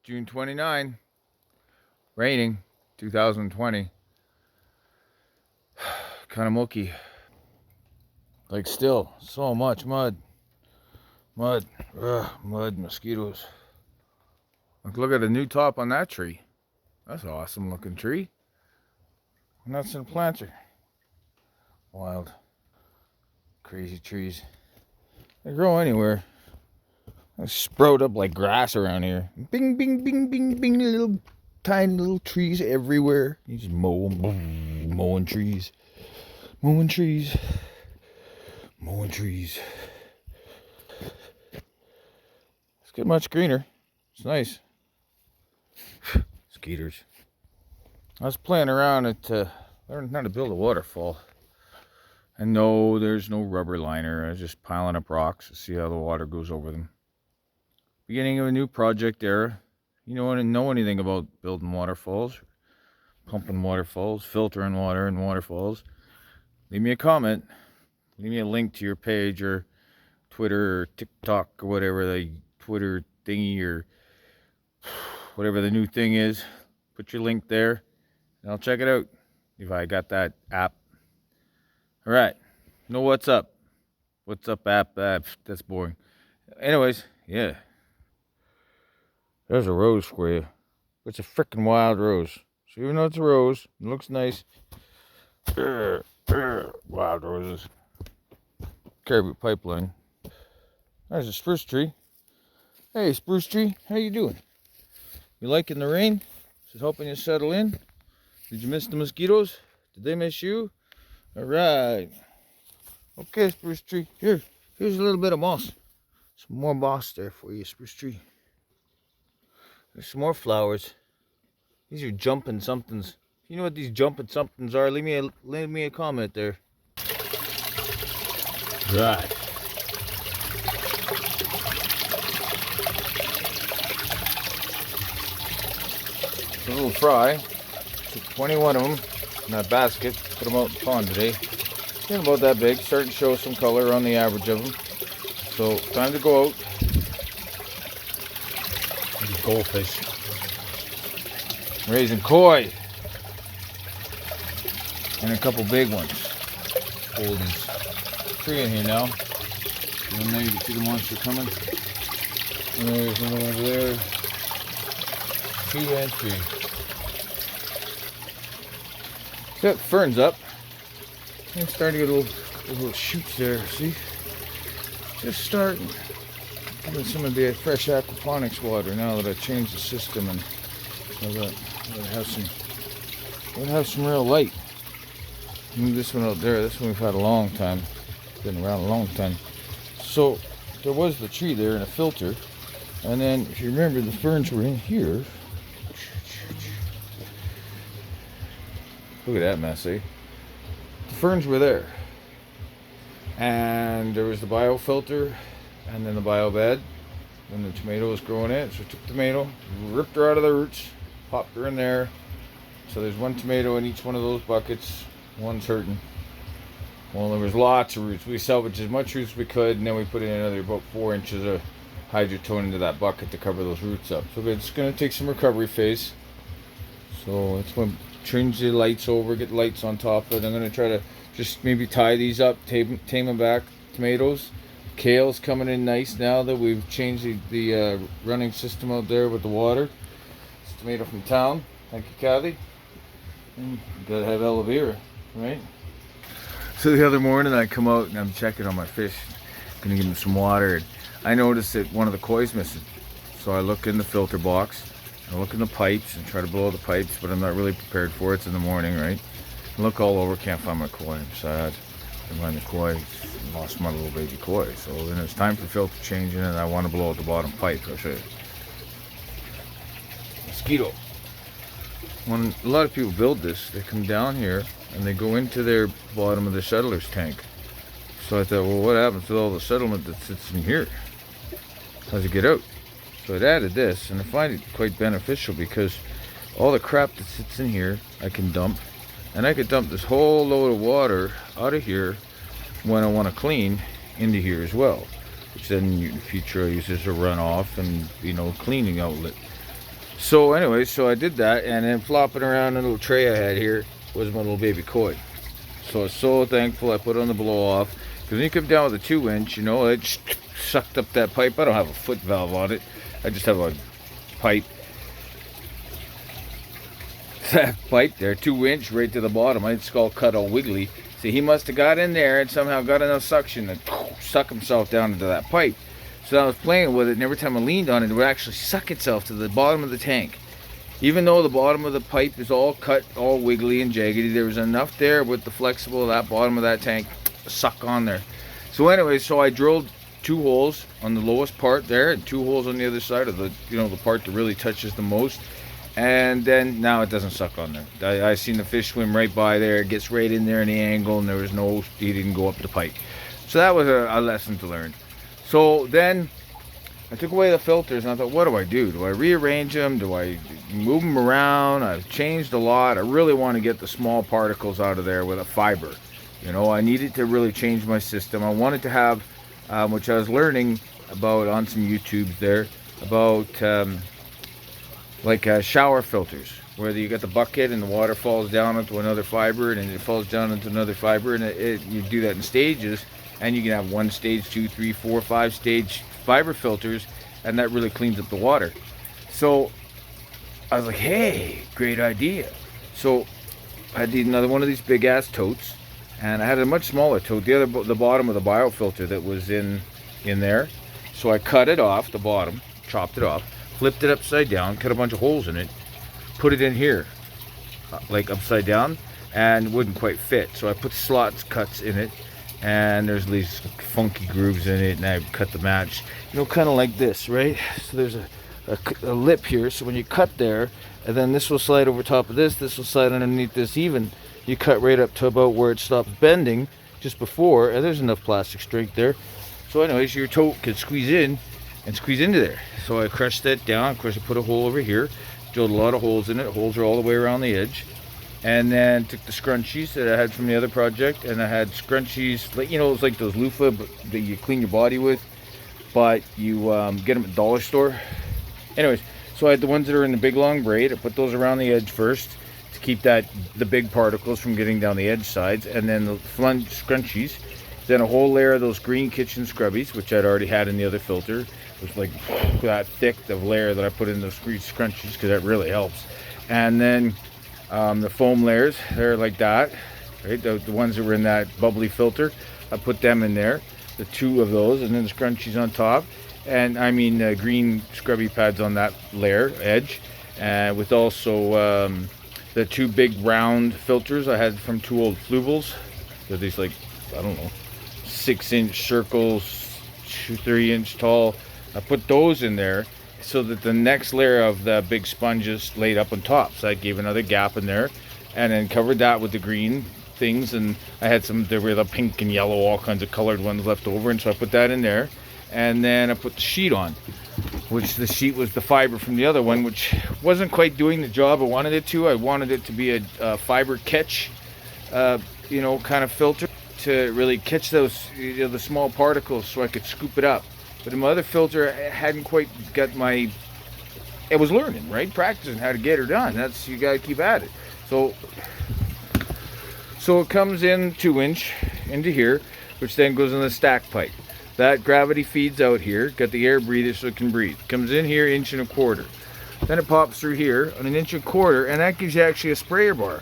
June 29, raining, 2020. Kind of mucky. Like still, so much mud. Mud, mosquitoes. Look at the new top on that tree. That's an awesome looking tree. And that's in a planter. Wild. Crazy trees. They grow anywhere. They sprout up like grass around here. Bing, bing, bing, bing, bing. Little tiny little trees everywhere. You just mow them. Mowing trees. Mowing trees. Mowing trees. It's getting much greener. It's nice. Skeeters. I was playing around at learning how to build a waterfall. And no, there's no rubber liner. I was just piling up rocks to see how the water goes over them. Beginning of a new project era. You don't know anything about building waterfalls, pumping waterfalls, filtering water in waterfalls. Leave me a comment. Leave me a link to your page or Twitter or TikTok or whatever the Twitter thingy or whatever the new thing is. Put your link there and I'll check it out if I got that app. All right. Know what's up. What's up app? That's boring. Anyways, yeah. There's a rose for you. It's a freaking wild rose. So even though it's a rose, it looks nice. Wild roses. Caribou pipeline. There's a spruce tree. Hey, spruce tree, how you doing? You liking the rain? Is it helping you settle in? Did you miss the mosquitoes? Did they miss you? All right. Okay, spruce tree. Here's a little bit of moss. Some more moss there for you, spruce tree. There's some more flowers. These are jumping somethings. You know what these jumping somethings are? Leave me a comment there. Right. It's a little fry. Took 21 of them in that basket. Put them out in the pond today. Getting about that big. Starting to show some color on the average of them. So time to go out. These goldfish. Raising koi. And a couple big ones. Oldies. 3 in here now. And then you can see the monster coming. And there's one over there. 2 and 3. Got ferns up. I'm starting to get little shoots there, see? Just starting. Getting some of the fresh aquaponics water now that I changed the system and so that it'll have some real light. Move this one out there. This one we've had a long time. Been around a long time. So there was the tree there and a filter. And then if you remember the ferns were in here. Look at that mess, eh? The ferns were there. And there was the biofilter and then the bio bed. And the tomato was growing in it. So I took the tomato, ripped her out of the roots, popped her in there. So there's 1 tomato in each one of those buckets. One's hurting. Well, there was lots of roots. We salvaged as much roots as we could, and then we put in another about 4 inches of hydrotone into that bucket to cover those roots up. So it's going to take some recovery phase. So it's going to change the lights over, get lights on top of it. I'm going to try to just maybe tie these up, tame them back. Tomatoes. Kale's coming in nice now that we've changed the running system out there with the water. It's a tomato from town. Thank you, Kathy. And you gotta have aloe vera, right? So the other morning I come out and I'm checking on my fish. Gonna give them some water. And I noticed that one of the koi's missing. So I look in the filter box. I look in the pipes and try to blow the pipes, but I'm not really prepared for it. It's in the morning, right? I look all over, can't find my koi. I'm sad. I find the koi. Lost my little baby koi. So then it's time for filter changing and I want to blow out the bottom pipe. I'll show you. Mosquito. When a lot of people build this, they come down here and they go into their bottom of the settler's tank. So I thought, well, what happens to all the settlement that sits in here? How's it get out? So I'd added this, and I find it quite beneficial because all the crap that sits in here I can dump, and I could dump this whole load of water out of here when I want to clean into here as well, which then in the future I use as a runoff and cleaning outlet. So anyway, so I did that, and then flopping around in a little tray I had here was my little baby koi. So I was so thankful I put on the blow off, because when you come down with a 2-inch, you know, it just sucked up that pipe. I don't have a foot valve on it, I just have a pipe. That pipe there, 2-inch right to the bottom. It's all cut all wiggly. See, he must have got in there and somehow got enough suction to suck himself down into that pipe. So I was playing with it, and every time I leaned on it, it would actually suck itself to the bottom of the tank. Even though the bottom of the pipe is all cut, all wiggly and jaggedy, there was enough there with the flexible of that bottom of that tank suck on there. So anyway, so I drilled 2 holes on the lowest part there, and 2 holes on the other side of the, you know, the part that really touches the most. And then now it doesn't suck on there. I seen the fish swim right by there. It gets right in there in the angle, and there was no, he didn't go up the pipe. So that was a lesson to learn. So then I took away the filters, and I thought, what do I do? Do I rearrange them? Do I move them around? I've changed a lot. I really want to get the small particles out of there with a fiber. You know, I needed to really change my system. I wanted to have, which I was learning about on some YouTubes there, about like shower filters, where you got the bucket and the water falls down into another fiber, and then it falls down into another fiber, and you do that in stages, and you can have 1 stage, 2, 3, 4, 5 stage fiber filters, and that really cleans up the water. So I was like, hey, great idea. So I did another one of these big ass totes, and I had a much smaller tote, the bottom of the biofilter that was in there. So I cut it off the bottom, chopped it off, flipped it upside down, cut a bunch of holes in it, put it in here, like upside down, and wouldn't quite fit. So I put slots cuts in it, and there's these funky grooves in it, and I cut the match, you know, kind of like this, right? So there's a lip here, so when you cut there, and then this will slide over top of this will slide underneath this, even you cut right up to about where it stops bending just before, and there's enough plastic strength there. So anyways, your tote can squeeze in and squeeze into there. So I crushed that down. Of course, I put a hole over here, drilled a lot of holes in it. Holes are all the way around the edge. And then took the scrunchies that I had from the other project, and I had scrunchies, like, you know, it's like those loofah that you clean your body with, but you get them at the dollar store. Anyways, so I had the ones that are in the big long braid. I put those around the edge first to keep the big particles from getting down the edge sides, and then the flung scrunchies. Then a whole layer of those green kitchen scrubbies, which I'd already had in the other filter. It was like that thick of layer that I put in those scrunchies, because that really helps. And then the foam layers, they're like that, right? The ones that were in that bubbly filter, I put them in there, the 2 of those, and then the scrunchies on top, and I mean green scrubby pads on that layer edge, with also the 2 big round filters I had from 2 old Fluvels. They're these, like, I don't know, 6-inch circles, 3-inch tall. I put those in there so that the next layer of the big sponges laid up on top. So I gave another gap in there, and then covered that with the green things. And I had there were the pink and yellow, all kinds of colored ones left over, and so I put that in there. And then I put the sheet on, which the sheet was the fiber from the other one, which wasn't quite doing the job I wanted it to. I wanted it to be a fiber catch, you know, kind of filter, to really catch those, you know, the small particles, so I could scoop it up. But in my other filter, I hadn't quite got it was learning, right? Practicing how to get her done. That's, you gotta keep at it. So it comes in 2-inch into here, which then goes in the stack pipe. That gravity feeds out here, got the air breather so it can breathe. Comes in here 1.25 inches. Then it pops through here on 1.25 inches, and that gives you actually a sprayer bar.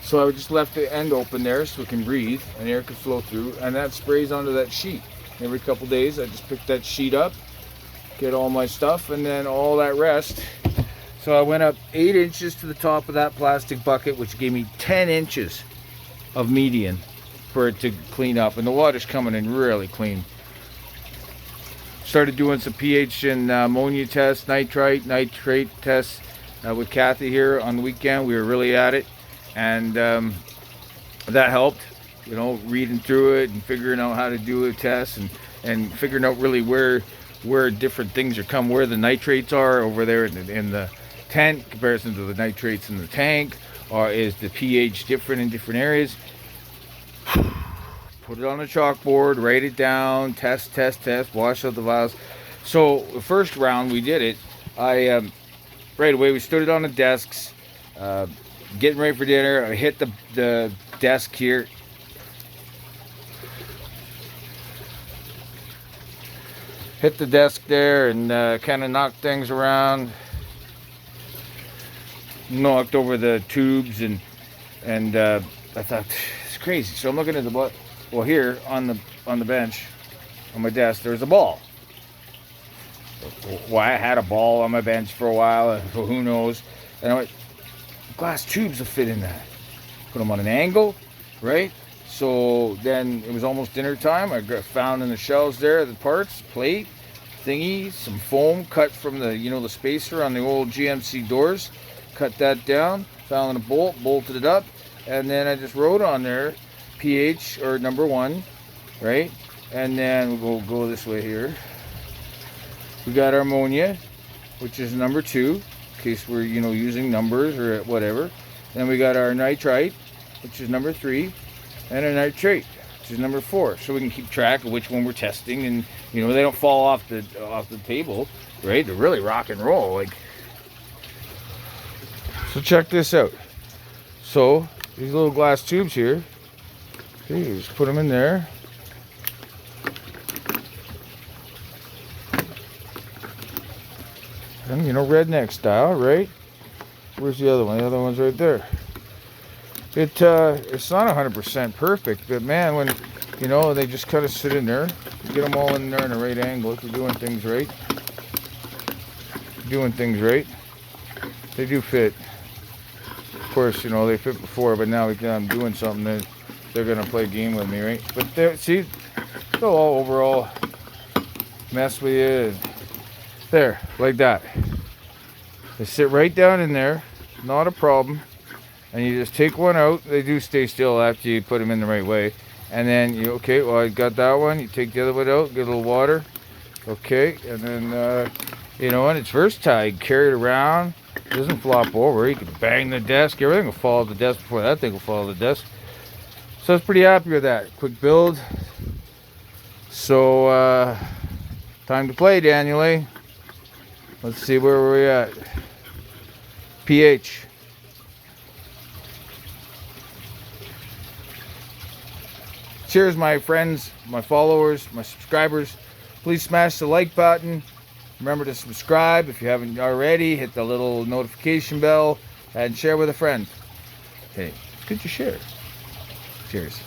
So I just left the end open there so it can breathe and air can flow through, and that sprays onto that sheet. Every couple days I just pick that sheet up, get all my stuff, and then all that rest. So I went up 8 inches to the top of that plastic bucket, which gave me 10 inches of median for it to clean up, and the water's coming in really clean. Started doing some pH and ammonia tests, nitrate tests with Kathy here on the weekend. We were really at it, and that helped, you know, reading through it and figuring out how to do a test, and figuring out really where different things are where the nitrates are over there in the tank in comparison to the nitrates in the tank, or is the pH different in different areas. Put it on a chalkboard, write it down, test, wash out the vials. So the first round we did it, I right away we stood it on the desks, getting ready for dinner. I hit the desk here. Hit the desk there and kind of knocked things around. Knocked over the tubes and I thought it's crazy. So I'm looking at the well, here on the bench on my desk there's a ball. Well, I had a ball on my bench for a while. Who knows? And I went, glass tubes will fit in that. Put them on an angle, right? So then it was almost dinner time. I found in the shelves there the parts, plate, thingy, some foam cut from the the spacer on the old GMC doors. Cut that down, found a bolt, bolted it up, and then I just wrote on there pH or number 1, right? And then we'll go this way here. We got our ammonia, which is number 2, in case we're using numbers or whatever. Then we got our nitrite, which is number 3, and our nitrate, which is number 4. So we can keep track of which one we're testing, and they don't fall off the table, right? They're really rock and roll, like. So check this out. So these little glass tubes here, okay, you just put them in there. And redneck style, right? Where's the other one? The other one's right there. It's not 100% perfect, but man, when they just kind of sit in there, get them all in there in the right angle. If you're doing things right, they do fit. Of course, they fit before, but now I'm doing something that they're gonna play a game with me, right? But see, they'll all overall mess with you. There, like that. They sit right down in there, not a problem. And you just take one out. They do stay still after you put them in the right way. And then well, I got that one. You take the other one out, get a little water. Okay, and then and it's versatile. You can carry it around. It doesn't flop over. You can bang the desk. Everything will fall off the desk before that thing will fall off the desk. So I was pretty happy with that. Quick build. So time to play, Daniel. Let's see where we're at. pH. Cheers, my friends, my followers, my subscribers. Please smash the like button. Remember to subscribe if you haven't already. Hit the little notification bell and share with a friend. Hey, it's good to share. Cheers.